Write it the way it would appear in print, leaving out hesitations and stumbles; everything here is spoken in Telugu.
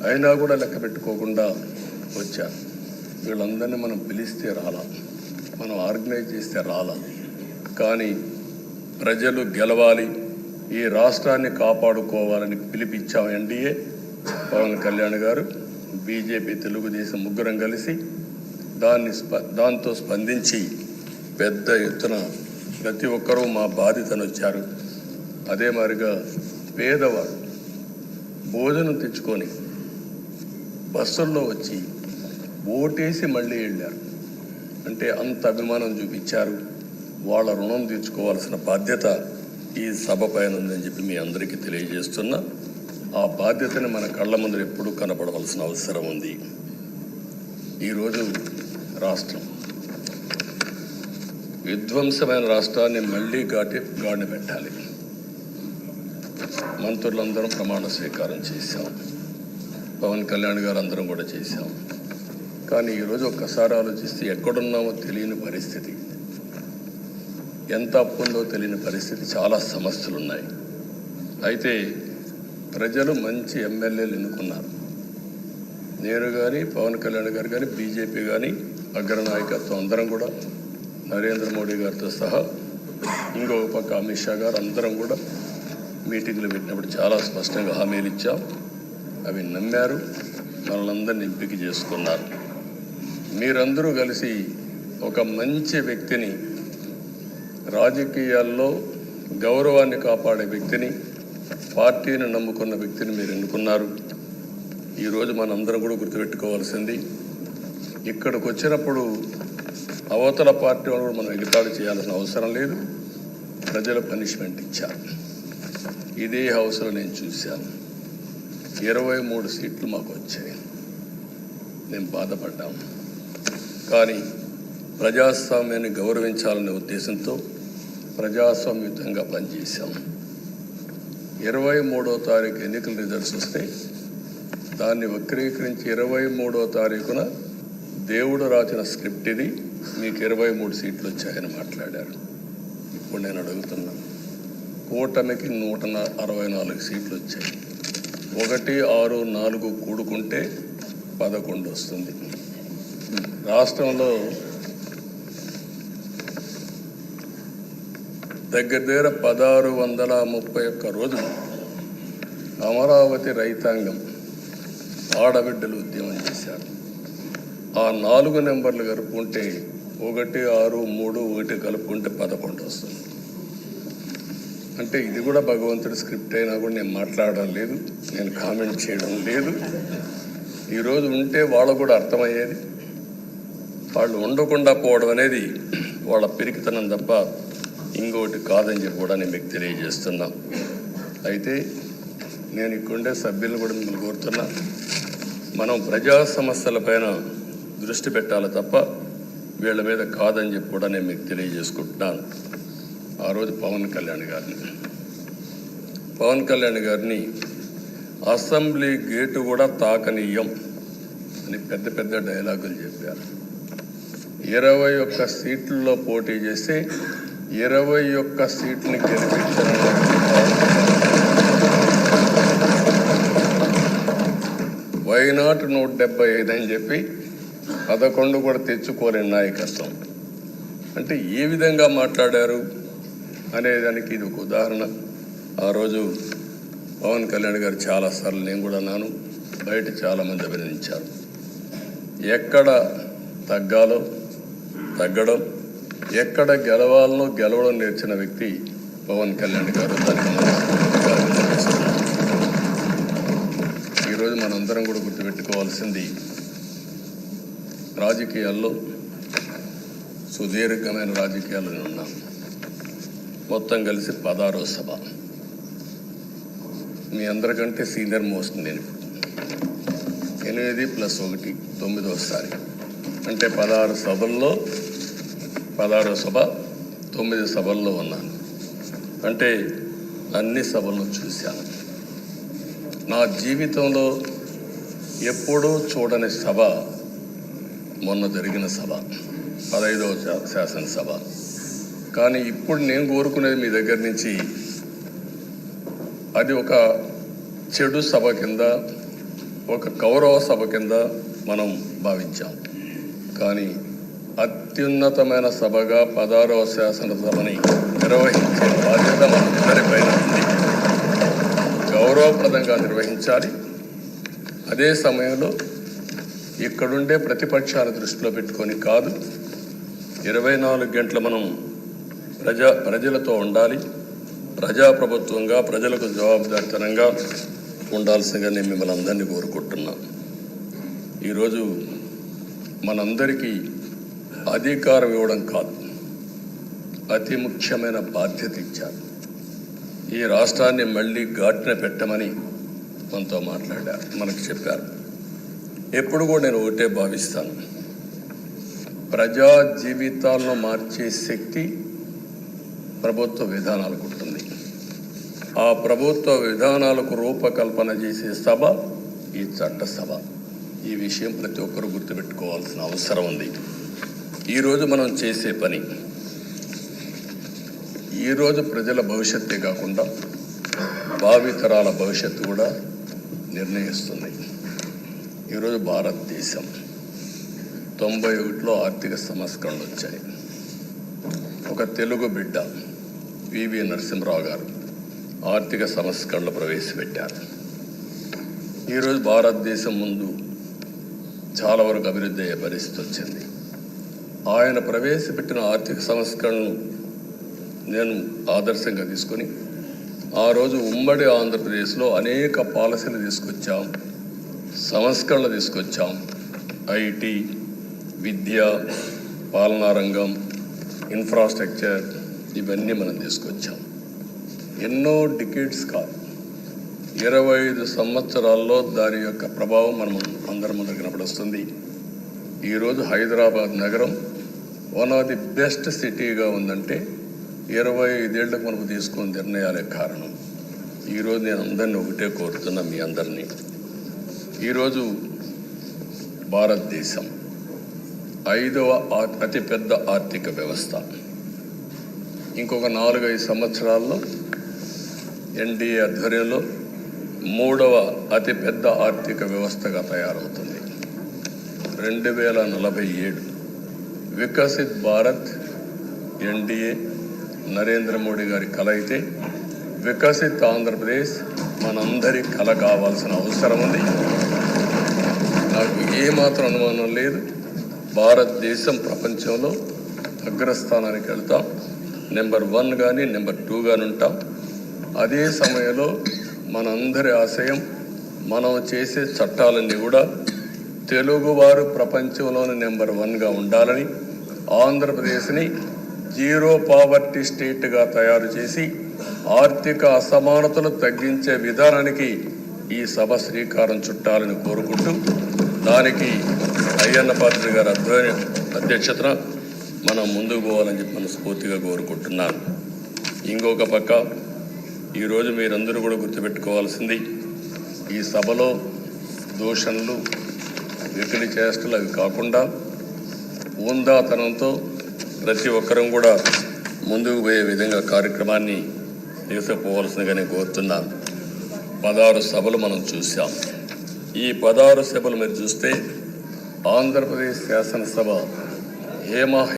అయినా కూడా లెక్క పెట్టుకోకుండా వచ్చారు. వీళ్ళందరినీ మనం పిలిస్తే రాలా, మనం ఆర్గనైజ్ చేస్తే రాలా. కానీ ప్రజలు గెలవాలి, ఈ రాష్ట్రాన్ని కాపాడుకోవాలని పిలిపించాం. ఎన్డీఏ, పవన్ కళ్యాణ్ గారు, బీజేపీ, తెలుగుదేశం ముగ్గురం కలిసి దాంతో స్పందించి పెద్ద ఎత్తున ప్రతి ఒక్కరూ మా బాధ్యతను వచ్చారు. అదే మాదిరిగా పేదవాడు భోజనం తెచ్చుకొని బస్సుల్లో వచ్చి ఓటేసి మళ్ళీ వెళ్ళారు. అంటే అంత అభిమానం చూపించారు. వాళ్ళ రుణం తీర్చుకోవాల్సిన బాధ్యత ఈ సభ పైన ఉందని చెప్పి మీ అందరికీ తెలియజేస్తున్నా. ఆ బాధ్యతని మన కళ్ళ ముందు ఎప్పుడూ కనపడవలసిన అవసరం ఉంది. ఈరోజు రాష్ట్రం విధ్వంసమైన రాష్ట్రాన్ని మళ్ళీ గాడిన పెట్టాలి. మంత్రులందరం ప్రమాణ స్వీకారం చేశాం, పవన్ కళ్యాణ్ గారు అందరం కూడా చేశాం. కానీ ఈరోజు ఒక్కసారి ఆలోచిస్తే ఎక్కడున్నామో తెలియని పరిస్థితి, ఎంత అప్పు ఉందో తెలియని పరిస్థితి, చాలా సమస్యలు ఉన్నాయి. అయితే ప్రజలు మంచి ఎమ్మెల్యేలు ఎన్నుకున్నారు. నేను కానీ, పవన్ కళ్యాణ్ గారు కానీ, బీజేపీ కానీ, అగ్రనాయకత్వం అందరం కూడా, నరేంద్ర మోడీ గారితో సహా ఇంకొక పక్క అమిత్ షా గారు అందరం కూడా మీటింగ్లు పెట్టినప్పుడు చాలా స్పష్టంగా హామీలు ఇచ్చాం. అవి నమ్మారు, మనల్ని ఎంపిక చేసుకున్నారు. మీరందరూ కలిసి ఒక మంచి వ్యక్తిని, రాజకీయాల్లో గౌరవాన్ని కాపాడే వ్యక్తిని, పార్టీని నమ్ముకున్న వ్యక్తిని మీరు ఎన్నుకున్నారు. ఈరోజు మనందరం కూడా గుర్తుపెట్టుకోవాల్సింది, ఇక్కడికి వచ్చినప్పుడు అవతల పార్టీ వాళ్ళు కూడా మనం ఎగితాడు చేయాల్సిన అవసరం లేదు. ప్రజలు పనిష్మెంట్ ఇచ్చారు. ఇదే హౌస్లో నేను చూశాను, 23 సీట్లు మాకు వచ్చాయి. మేము బాధపడ్డాము. కానీ ప్రజాస్వామ్యాన్ని గౌరవించాలనే ఉద్దేశంతో ప్రజాస్వామ్యుతంగా పనిచేశాం. 23వ తారీఖు ఎన్నికల రిజల్ట్స్ వస్తే దాన్ని వక్రీకరించి 23వ తారీఖున దేవుడు రాసిన స్క్రిప్ట్ ఇది, మీకు 23 సీట్లు వచ్చాయని మాట్లాడారు. ఇప్పుడు నేను అడుగుతున్నాను, కూటమికి 164 సీట్లు వచ్చాయి. 1, 6, 4 కూడుకుంటే 11 వస్తుంది. రాష్ట్రంలో దగ్గర 1631 రోజులు అమరావతి రైతాంగం ఆడబిడ్డలు ఉద్యమం చేశారు. ఆ 4 నెంబర్లు కలుపుకుంటే 1, 6, 3, 1 కలుపుకుంటే 11 వస్తుంది. అంటే ఇది కూడా భగవంతుడి స్క్రిప్ట్ అయినా కూడా నేను మాట్లాడడం లేదు, నేను కామెంట్ చేయడం లేదు. ఈరోజు ఉంటే వాళ్ళకు కూడా అర్థమయ్యేది. వాళ్ళు ఉండకుండా పోవడం అనేది వాళ్ళ పిరికితనం తప్ప ఇంకోటి కాదని చెప్పి కూడా నేను మీకు తెలియజేస్తున్నా. అయితే నేను ఇక్కడుండే సభ్యులను కూడా మిమ్మల్ని కోరుతున్నా, మనం ప్రజా సమస్యలపైన దృష్టి పెట్టాలి తప్ప వీళ్ళ మీద కాదని చెప్పి కూడా నేను మీకు తెలియజేసుకుంటున్నాను. ఆ రోజు పవన్ కళ్యాణ్ గారిని అసెంబ్లీ గేటు కూడా తాకనీయం అని పెద్ద పెద్ద డైలాగులు చెప్పారు. 21 సీట్లలో పోటీ చేస్తే 21 సీట్ని గెలిపించిన వైనాట్ 175 అని చెప్పి 11 కూడా తెచ్చుకోలేని నాయకత్వం. అంటే ఏ విధంగా మాట్లాడారు అనేదానికి ఇది ఒక ఉదాహరణ. ఆ రోజు పవన్ కళ్యాణ్ గారు చాలాసార్లు, నేను కూడా అన్నాను, బయట చాలామంది అభినందించారు. ఎక్కడ తగ్గాలో తగ్గడం, ఎక్కడ గెలవాలనో గెలవడం నేర్చిన వ్యక్తి పవన్ కళ్యాణ్ గారు. దానికి ఈరోజు మనందరం కూడా గుర్తుపెట్టుకోవాల్సింది, రాజకీయాల్లో సుదీర్ఘమైన రాజకీయాల్లో ఉన్నాం. మొత్తం కలిసి 16వ సభ. మీ అందరికంటే సీనియర్ మోస్ట్ నేను. 8 + 1 9వసారి, అంటే 16 సభల్లో 16వ సభ, 9 సభల్లో ఉన్నాను. అంటే అన్ని సభలను చూశాను. నా జీవితంలో ఎప్పుడూ చూడని సభ మొన్న జరిగిన సభ, 15వ శాసనసభ. కానీ ఇప్పుడు నేను కోరుకునేది మీ దగ్గర నుంచి, అది ఒక చెడు సభ కింద, ఒక గౌరవ సభ కింద మనం భావించాం. కానీ అత్యున్నతమైన సభగా 16వ శాసనసభని నిర్వహించే బాధ్యత మనందరిపైన ఉంది. గౌరవప్రదంగా నిర్వహించాలి. అదే సమయంలో ఇక్కడుండే ప్రతిపక్షాల దృష్టిలో పెట్టుకొని కాదు, 24 గంటలు మనం ప్రజలతో ఉండాలి. ప్రజాప్రభుత్వంగా ప్రజలకు జవాబుదారితనంగా ఉండాల్సిందిగా నేను మిమ్మల్ని అందరినీ కోరుకుంటున్నాను. ఈరోజు మనందరికీ అధికారం ఇవ్వడం కాదు, అతి ముఖ్యమైన బాధ్యత ఇచ్చారు. ఈ రాష్ట్రాన్ని మళ్ళీ ఘాటున పెట్టమని మనతో మాట్లాడారు, మనకు చెప్పారు. ఎప్పుడు కూడా నేను ఒకటే భావిస్తాను, ప్రజా జీవితాలను మార్చే శక్తి ప్రభుత్వ విధానాలకు ఉంటుంది. ఆ ప్రభుత్వ విధానాలకు రూపకల్పన చేసే సభ ఈ చట్టసభ. ఈ విషయం ప్రతి ఒక్కరూ గుర్తుపెట్టుకోవాల్సిన అవసరం ఉంది. ఈరోజు మనం చేసే పని ఈరోజు ప్రజల భవిష్యత్తే కాకుండా భావితరాల భవిష్యత్తు కూడా నిర్ణయిస్తుంది. ఈరోజు భారతదేశం 91లో ఆర్థిక సంస్కరణలు వచ్చాయి. ఒక తెలుగు బిడ్డ పివి నరసింహరావు గారు ఆర్థిక సంస్కరణలు ప్రవేశపెట్టారు. ఈరోజు భారతదేశం ముందు చాలా వరకు అభివృద్ధి అయ్యే పరిస్థితి వచ్చింది. ఆయన ప్రవేశపెట్టిన ఆర్థిక సంస్కరణను నేను ఆదర్శంగా తీసుకొని ఆ రోజు ఉమ్మడి ఆంధ్రప్రదేశ్లో అనేక పాలసీలు తీసుకొచ్చాం, సంస్కరణలు తీసుకొచ్చాం. ఐటీ, విద్య, పాలనా రంగం, ఇన్ఫ్రాస్ట్రక్చర్ ఇవన్నీ మనం తీసుకొచ్చాం. ఎన్నో డికేడ్స్ కాదు, 25 సంవత్సరాల్లో దాని యొక్క ప్రభావం మనం అందరి ముందు కనపడుస్తుంది. ఈరోజు హైదరాబాద్ నగరం వన్ ఆఫ్ ది బెస్ట్ సిటీగా ఉందంటే 25 ఏళ్లకు మనకు తీసుకున్న నిర్ణయాలే కారణం. ఈరోజు నేను అందరినీ ఒకటే కోరుతున్నా, మీ అందరినీ, ఈరోజు భారతదేశం 5వ అతిపెద్ద ఆర్థిక వ్యవస్థ. ఇంకొక 4-5 సంవత్సరాల్లో ఎన్డీఏ ఆధ్వర్యంలో 3వ అతిపెద్ద ఆర్థిక వ్యవస్థగా తయారవుతుంది. 2047 వికసిత్ భారత్ ఎన్డీఏ నరేంద్ర మోడీ గారి కల అయితే, వికసిత్ ఆంధ్రప్రదేశ్ మనందరి కల కావాల్సిన అవసరం ఉంది. నాకు ఏమాత్రం అనుమానం లేదు, భారతదేశం ప్రపంచంలో అగ్రస్థానానికి వెళ్తాం. నెంబర్ 1 కానీ నెంబర్ 2 కానీ ఉంటాం. అదే సమయంలో మనందరి ఆశయం, మనం చేసే చట్టాలన్నీ కూడా తెలుగువారు ప్రపంచంలోని నెంబర్ 1గా ఉండాలని, ఆంధ్రప్రదేశ్ని జీరో పావర్టీ స్టేట్గా తయారు చేసి ఆర్థిక అసమానతలు తగ్గించే విధానానికి ఈ సభ శ్రీకారం చుట్టాలని కోరుకుంటూ, దానికి అయ్యన్న పాత్రుడు గారి అధ్యక్షతన మనం ముందుకు పోవాలని చెప్పి మనస్ఫూర్తిగా కోరుకుంటున్నాను. ఇంకొక పక్క ఈరోజు మీరందరూ కూడా గుర్తుపెట్టుకోవాల్సింది, ఈ సభలో దూషణలు, వెకిలి చేష్టలు అవి కాకుండా ఉందాతనంతో ప్రతి ఒక్కరం కూడా ముందుకు పోయే విధంగా కార్యక్రమాన్ని తీసుకుపోవాల్సిందిగా నేను కోరుతున్నాను. 16 సభలు మనం చూసాం. ఈ 16 సభలు మీరు చూస్తే ఆంధ్రప్రదేశ్ శాసనసభ